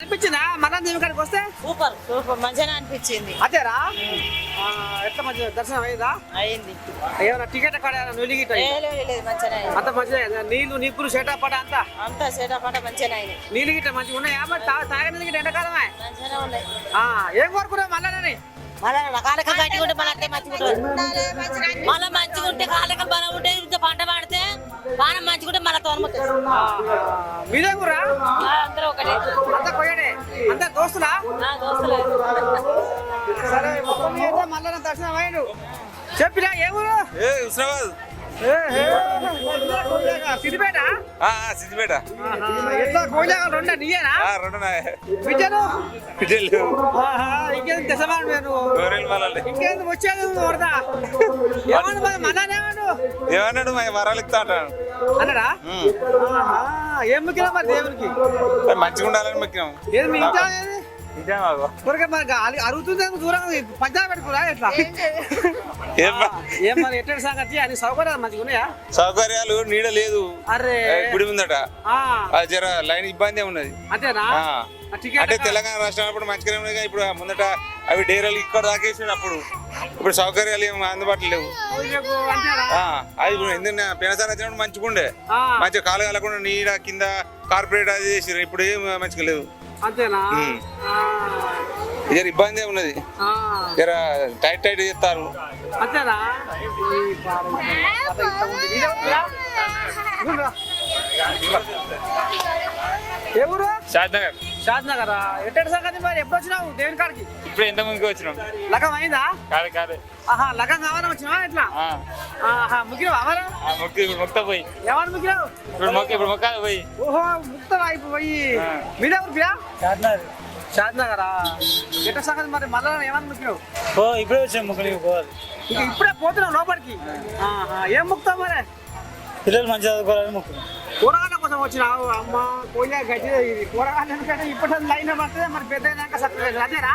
అనిపించిందా మన దేవుని కాడికి వస్తే? సూపర్ సూపర్ మంచిగా అనిపించింది. అదేరా ఎట్లా మంచిగా దర్శనం అయ్యిందా? అయింది. ఏమైనా టికెట్ కాడ నువ్వు గిట్ట లేదు మంచిగా అంత మంచిగా నీళ్ళు నిప్పులు సేటాపట అంతా అంతా సేటపాట మంచిగా అయింది. నీళ్ళు గిట్ట మంచిగా ఉన్నాయా? మరి తాగే నీళ్ళు గిట్ట ఎండాకాలమే మంచిగానే ఉన్నాయి. ఏం కోరుకున్నావు మళ్ళీ? మళ్ళీ కాలక గట్టిగా ఉంటే మళ్ళీ మంచిగా మళ్ళీ మంచిగా ఉంటే కాలక బలం ఉంటే ఇంత పంట పడితే బాగా మంచిగా ఉంటే మళ్ళీ తోనముతుంది. మీదే ఊరా? అందరూ ఒకటే అంతా కొయ్యడే అంతా దోస్తులా? దోస్తులే. సరే మళ్ళీ దర్శనం అయ్యాడు. చెప్పినా ఏ ఊరు? హుస్నాబాద్ సిద్దిపేట. సిద్దిపేట ఎట్లా కోయిలాగా రెండా నీయేనా? రెండున్నా విద్యను బిడ్డలు ఇంకేంది దశమాను నేను గోరెలు మళ్ళీ ఇంకేంది వచ్చేది వరదా ఏమన్నా మన్నానేమన్నాడు ఏమన్నాడు మా వరాలు ఇస్తా అంటాను అన్నాడా? ఏం ముఖ్యం మరి దేవునికి? మంచిగా ఉండాలని ముఖ్యం. ఏది మీ ఇంట్లో ఏది? ఇంటే మాకు ఊరికే మరి అరుగుతుంది దూరం పంచాయతీ పెట్టుకురా ఎట్లా? ఏం మరి ఎట్టడి సంగతి అని సౌకర్యాలు మంచిగా ఉన్నాయా? సౌకర్యాలు నీడ లేదు. అరే గుడి ఉందట అది జర లైన్ ఇబ్బంది ఉన్నది. అంతేనా? అంటే తెలంగాణ రాష్ట్రం అప్పుడు మంచిగానే ఉన్నాయి. ఇప్పుడు ముందట అవి డేరాలు ఇక్కడ దాకేసిన అప్పుడు ఇప్పుడు సౌకర్యాలు ఏమి అందుబాటులో లేవు. అది ఎందుకంటే పెనసారి వచ్చినప్పుడు మంచిగా ఉండే మంచిగా కాలు కలగకుండా నీడ కింద కార్పొరేట్ అది చేసారు. ఇప్పుడు ఏం మంచిగా లేదు. అంతేనా? జర ఇబ్బంది ఉన్నది. జర టైట్ టైట్ చేస్తారు. అంతేనా? ఏ ఊరు? షాద్నగర్. షాద్నగర్. ఎట్టడి సంగతి మరి ఎప్పుడు వచ్చినావు దేవుని కాడికి? ఇప్పుడు ఎంత ముందుకు వచ్చినాం. లగం అయిందా? కాదు కాదు. లగం కావాలని వచ్చినావా ఎట్లా? ముగ్గినావు అవరా? మొక్కి ఇప్పుడు మొక్త పోయి ఏమని ముగ్గినావు? ఇప్పుడు మొక్కాలి పోయి. ఓహో ముక్తవా ఇప్పుడు పోయి. మీద ఊరిపియా? షాద్నగరా. ఎట్ట సంగతి మరి మళ్ళా ఏమని ముగ్గినావు? ఇప్పుడే వచ్చాం ముగ్గురికి పోవాలి. ఇప్పుడే పోతున్నావు లోపలికి? ఏం ముక్తావు మరి? పిల్లలు మంచిగా చదువుకోవాలని ముక్కున్నాం. కూరగాయల కోసం వచ్చినావు అమ్మ పోయా గట్టి. ఇది కూరగాయలు ఎందుకంటే ఇప్పుడు లైన్ పడుతుంది మరి పెద్ద అదేనా?